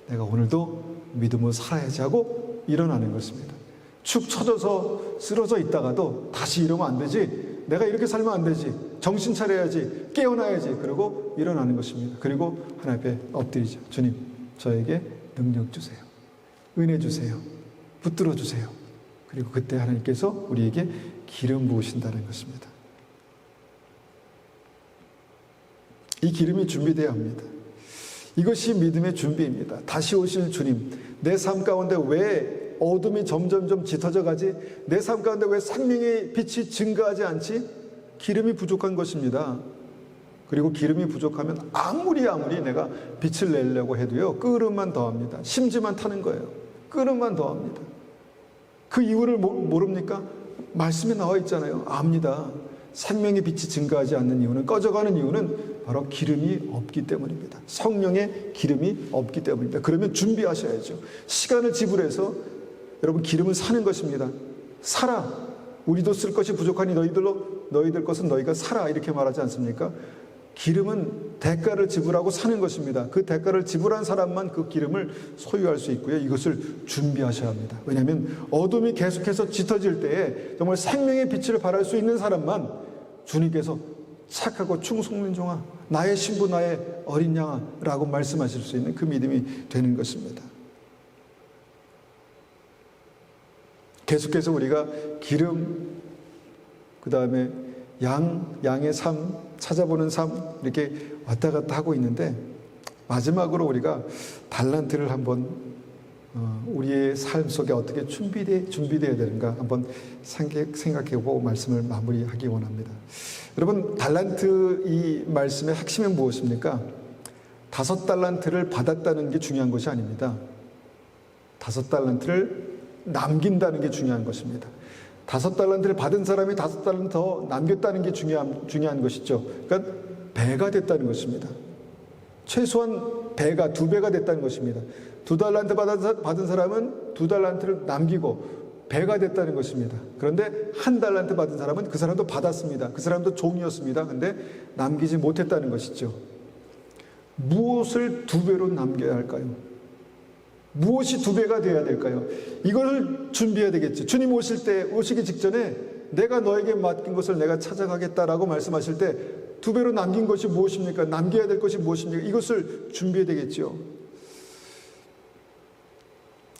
내가 오늘도 믿음으로 살아야지 하고 일어나는 것입니다. 축 처져서 쓰러져 있다가도 다시 이러면 안 되지, 내가 이렇게 살면 안 되지, 정신 차려야지, 깨어나야지, 그리고 일어나는 것입니다. 그리고 하나님 앞에 엎드리죠. 주님, 저에게 능력 주세요. 은혜 주세요. 붙들어 주세요. 그리고 그때 하나님께서 우리에게 기름 부으신다는 것입니다. 이 기름이 준비되어야 합니다. 이것이 믿음의 준비입니다. 다시 오실 주님, 내 삶 가운데 왜 어둠이 점점점 짙어져 가지? 내 삶 가운데 왜 생명의 빛이 증가하지 않지? 기름이 부족한 것입니다. 그리고 기름이 부족하면 아무리 내가 빛을 내려고 해도요, 끓음만 더합니다. 심지만 타는 거예요. 끓음만 더합니다. 그 이유를 모릅니까? 말씀에 나와 있잖아요. 압니다. 생명의 빛이 증가하지 않는 이유는, 꺼져가는 이유는 바로 기름이 없기 때문입니다. 성령의 기름이 없기 때문입니다. 그러면 준비하셔야죠. 시간을 지불해서 여러분, 기름을 사는 것입니다. 사라. 우리도 쓸 것이 부족하니 너희들 것은 너희가 사라, 이렇게 말하지 않습니까? 기름은 대가를 지불하고 사는 것입니다. 그 대가를 지불한 사람만 그 기름을 소유할 수 있고요. 이것을 준비하셔야 합니다. 왜냐하면 어둠이 계속해서 짙어질 때에 정말 생명의 빛을 발할 수 있는 사람만 주님께서 착하고 충성된 종아, 나의 신부, 나의 어린 양아 라고 말씀하실 수 있는 그 믿음이 되는 것입니다. 계속해서 우리가 기름, 그 다음에 양의 삶, 찾아보는 삶, 이렇게 왔다 갔다 하고 있는데, 마지막으로 우리가 달란트를 한번 우리의 삶 속에 어떻게 준비되어야 되는가 한번 생각해보고 말씀을 마무리하기 원합니다. 여러분, 달란트 이 말씀의 핵심은 무엇입니까? 5달란트를 받았다는 게 중요한 것이 아닙니다. 5달란트를 남긴다는 게 중요한 것입니다. 5달란트를 받은 사람이 5달란트 더 남겼다는 게 중요한 것이죠. 그러니까 배가 됐다는 것입니다. 최소한 배가 2배가 됐다는 것입니다. 2달란트 받은 사람은 2달란트를 남기고 배가 됐다는 것입니다. 그런데 1달란트 받은 사람은 그 사람도 받았습니다. 그 사람도 종이었습니다. 그런데 남기지 못했다는 것이죠. 무엇을 2배로 남겨야 할까요? 무엇이 2배가 되어야 될까요? 이걸 준비해야 되겠죠. 주님 오시기 직전에 내가 너에게 맡긴 것을 내가 찾아가겠다라고 말씀하실 때 2배로 남긴 것이 무엇입니까? 남겨야 될 것이 무엇입니까? 이것을 준비해야 되겠죠.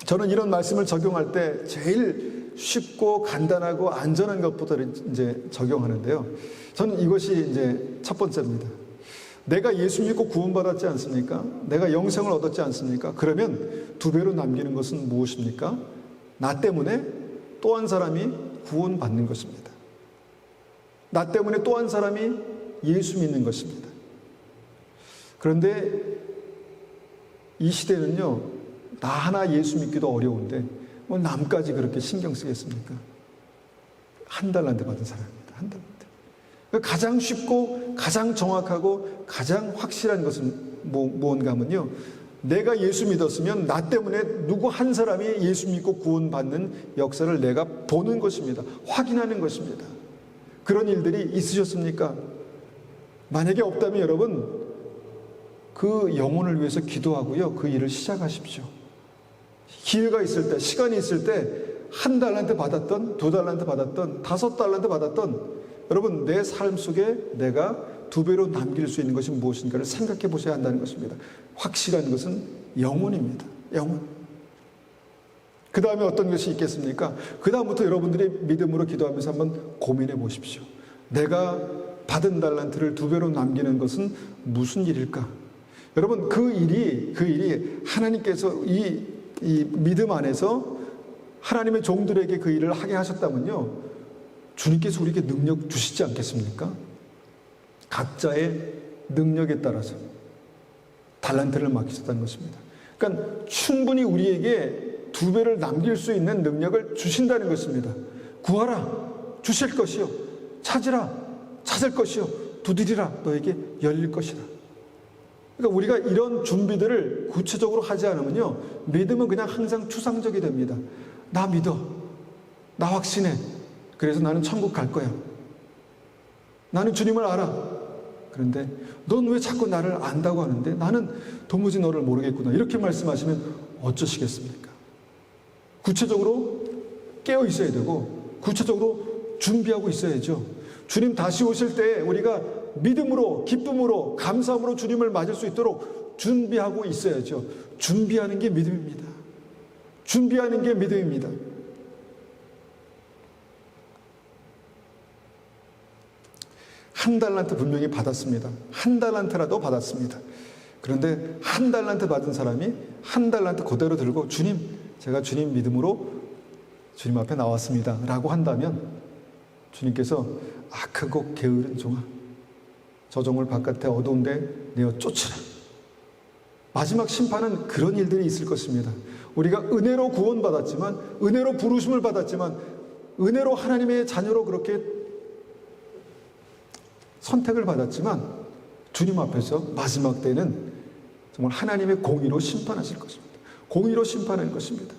저는 이런 말씀을 적용할 때 제일 쉽고 간단하고 안전한 것부터 이제 적용하는데요. 저는 이것이 이제 첫 번째입니다. 내가 예수 믿고 구원받았지 않습니까? 내가 영생을 얻었지 않습니까? 그러면 2배로 남기는 것은 무엇입니까? 나 때문에 또 한 사람이 구원받는 것입니다. 나 때문에 또 한 사람이 예수 믿는 것입니다. 그런데 이 시대는요, 나 하나 예수 믿기도 어려운데 뭐 남까지 그렇게 신경 쓰겠습니까? 1달란트 받은 사람입니다. 1달란트. 가장 쉽고 가장 정확하고 가장 확실한 것은 무언가 하면요, 내가 예수 믿었으면 나 때문에 누구 한 사람이 예수 믿고 구원받는 역사를 내가 보는 것입니다. 확인하는 것입니다. 그런 일들이 있으셨습니까? 만약에 없다면 여러분, 그 영혼을 위해서 기도하고요, 그 일을 시작하십시오. 기회가 있을 때, 시간이 있을 때 1달란트 받았던, 2달란트 받았던, 5달란트 받았던, 여러분, 내 삶 속에 내가 2배로 남길 수 있는 것이 무엇인가를 생각해 보셔야 한다는 것입니다. 확실한 것은 영혼입니다. 영혼. 그 다음에 어떤 것이 있겠습니까? 그 다음부터 여러분들이 믿음으로 기도하면서 한번 고민해 보십시오. 내가 받은 달란트를 2배로 남기는 것은 무슨 일일까? 여러분, 그 일이 하나님께서 이 믿음 안에서 하나님의 종들에게 그 일을 하게 하셨다면요, 주님께서 우리에게 능력 주시지 않겠습니까? 각자의 능력에 따라서 달란트를 맡기셨다는 것입니다. 그러니까 충분히 우리에게 2배를 남길 수 있는 능력을 주신다는 것입니다. 구하라, 주실 것이요. 찾으라, 찾을 것이요. 두드리라, 너에게 열릴 것이라. 그러니까 우리가 이런 준비들을 구체적으로 하지 않으면요, 믿음은 그냥 항상 추상적이 됩니다. 나 믿어, 나 확신해, 그래서 나는 천국 갈 거야, 나는 주님을 알아. 그런데 넌 왜 자꾸 나를 안다고 하는데 나는 도무지 너를 모르겠구나, 이렇게 말씀하시면 어쩌시겠습니까? 구체적으로 깨어 있어야 되고 구체적으로 준비하고 있어야죠. 주님 다시 오실 때 우리가 믿음으로, 기쁨으로, 감사함으로 주님을 맞을 수 있도록 준비하고 있어야죠. 준비하는 게 믿음입니다. 준비하는 게 믿음입니다. 한 달란트 분명히 받았습니다. 1달란트라도 받았습니다. 그런데 1달란트 받은 사람이 1달란트 그대로 들고 주님, 제가 주님 믿음으로 주님 앞에 나왔습니다 라고 한다면 주님께서 악하고 게으른 종아, 저 종을 바깥에 어두운 데 내어 쫓으라. 마지막 심판은 그런 일들이 있을 것입니다. 우리가 은혜로 구원받았지만, 은혜로 부르심을 받았지만, 은혜로 하나님의 자녀로 그렇게 선택을 받았지만 주님 앞에서 마지막 때는 정말 하나님의 공의로 심판하실 것입니다. 공의로 심판하는 것입니다.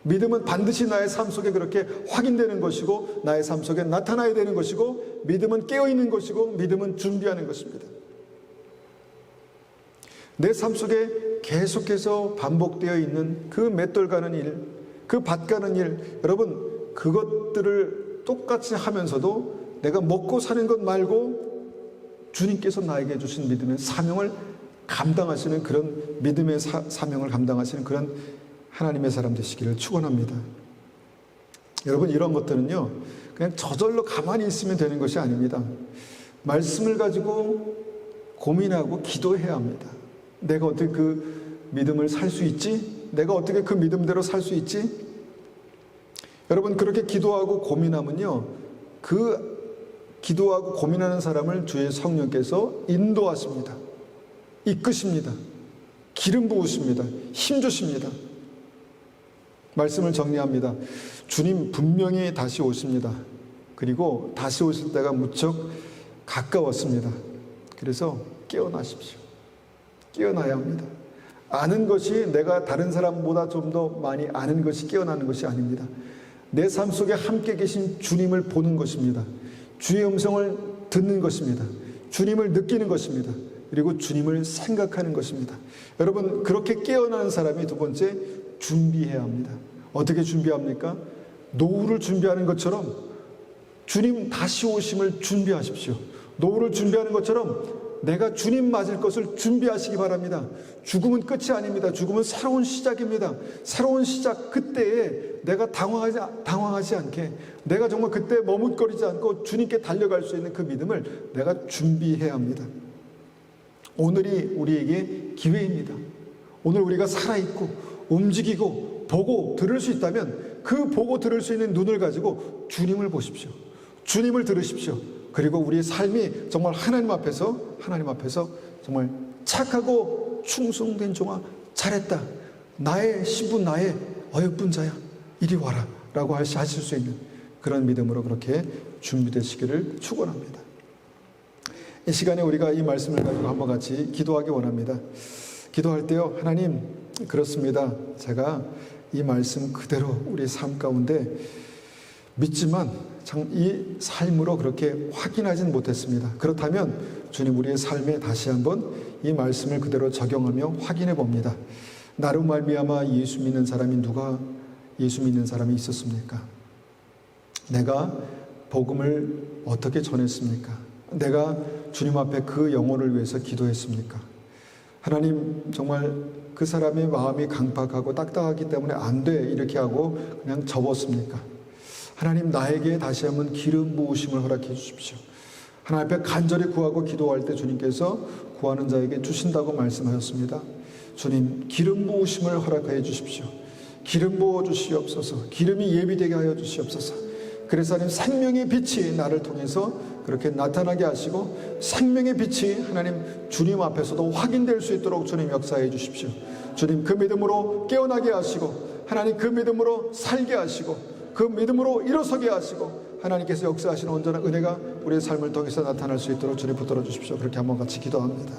믿음은 반드시 나의 삶 속에 그렇게 확인되는 것이고, 나의 삶 속에 나타나야 되는 것이고, 믿음은 깨어있는 것이고, 믿음은 준비하는 것입니다. 내 삶 속에 계속해서 반복되어 있는 그 맷돌 가는 일, 그 밭 가는 일, 여러분, 그것들을 똑같이 하면서도 내가 먹고 사는 것 말고 주님께서 나에게 주신 믿음의 사명을 감당하시는, 그런 믿음의 사명을 감당하시는 그런 하나님의 사람 되시기를 축원합니다. 여러분, 이런 것들은요, 그냥 저절로 가만히 있으면 되는 것이 아닙니다. 말씀을 가지고 고민하고 기도해야 합니다. 내가 어떻게 그 믿음을 살 수 있지? 내가 어떻게 그 믿음대로 살 수 있지? 여러분, 그렇게 기도하고 고민하면요, 그 기도하고 고민하는 사람을 주의 성령께서 인도하십니다. 이끄십니다. 기름 부으십니다. 힘 주십니다. 말씀을 정리합니다. 주님 분명히 다시 오십니다. 그리고 다시 오실 때가 무척 가까웠습니다. 그래서 깨어나십시오. 깨어나야 합니다. 아는 것이 내가 다른 사람보다 좀 더 많이 아는 것이 깨어나는 것이 아닙니다. 내 삶 속에 함께 계신 주님을 보는 것입니다. 주의 음성을 듣는 것입니다. 주님을 느끼는 것입니다. 그리고 주님을 생각하는 것입니다. 여러분, 그렇게 깨어나는 사람이 두 번째, 준비해야 합니다. 어떻게 준비합니까? 노후를 준비하는 것처럼 주님 다시 오심을 준비하십시오. 노후를 준비하는 것처럼 내가 주님 맞을 것을 준비하시기 바랍니다. 죽음은 끝이 아닙니다. 죽음은 새로운 시작입니다. 새로운 시작, 그때에 내가 당황하지 않게, 내가 정말 그때 머뭇거리지 않고 주님께 달려갈 수 있는 그 믿음을 내가 준비해야 합니다. 오늘이 우리에게 기회입니다. 오늘 우리가 살아있고 움직이고 보고 들을 수 있다면 그 보고 들을 수 있는 눈을 가지고 주님을 보십시오. 주님을 들으십시오. 그리고 우리의 삶이 정말 하나님 앞에서 정말 착하고 충성된 종아, 잘했다, 나의 신분, 나의 어여쁜 자야, 이리 와라 라고 하실 수 있는 그런 믿음으로 그렇게 준비되시기를 축원합니다. 이 시간에 우리가 이 말씀을 가지고 한번 같이 기도하기 원합니다. 기도할 때요, 하나님, 그렇습니다. 제가 이 말씀 그대로 우리 삶 가운데 믿지만 참 이 삶으로 그렇게 확인하진 못했습니다. 그렇다면 주님, 우리의 삶에 다시 한번 이 말씀을 그대로 적용하며 확인해 봅니다. 나로 말미암아 예수 믿는 사람이 누가 예수 믿는 사람이 있었습니까? 내가 복음을 어떻게 전했습니까? 내가 주님 앞에 그 영혼을 위해서 기도했습니까? 하나님, 정말 그 사람의 마음이 강팍하고 딱딱하기 때문에 안 돼 이렇게 하고 그냥 접었습니까? 하나님, 나에게 다시 한번 기름 부으심을 허락해 주십시오. 하나님 앞에 간절히 구하고 기도할 때 주님께서 구하는 자에게 주신다고 말씀하셨습니다. 주님, 기름 부으심을 허락해 주십시오. 기름 부어 주시옵소서. 기름이 예비되게 하여 주시옵소서. 그래서 하나님, 생명의 빛이 나를 통해서 그렇게 나타나게 하시고 생명의 빛이 하나님 주님 앞에서도 확인될 수 있도록 주님 역사해 주십시오. 주님, 그 믿음으로 깨어나게 하시고 하나님 그 믿음으로 살게 하시고 그 믿음으로 일어서게 하시고 하나님께서 역사하시는 온전한 은혜가 우리의 삶을 통해서 나타날 수 있도록 주님 붙들어 주십시오. 그렇게 한번 같이 기도합니다.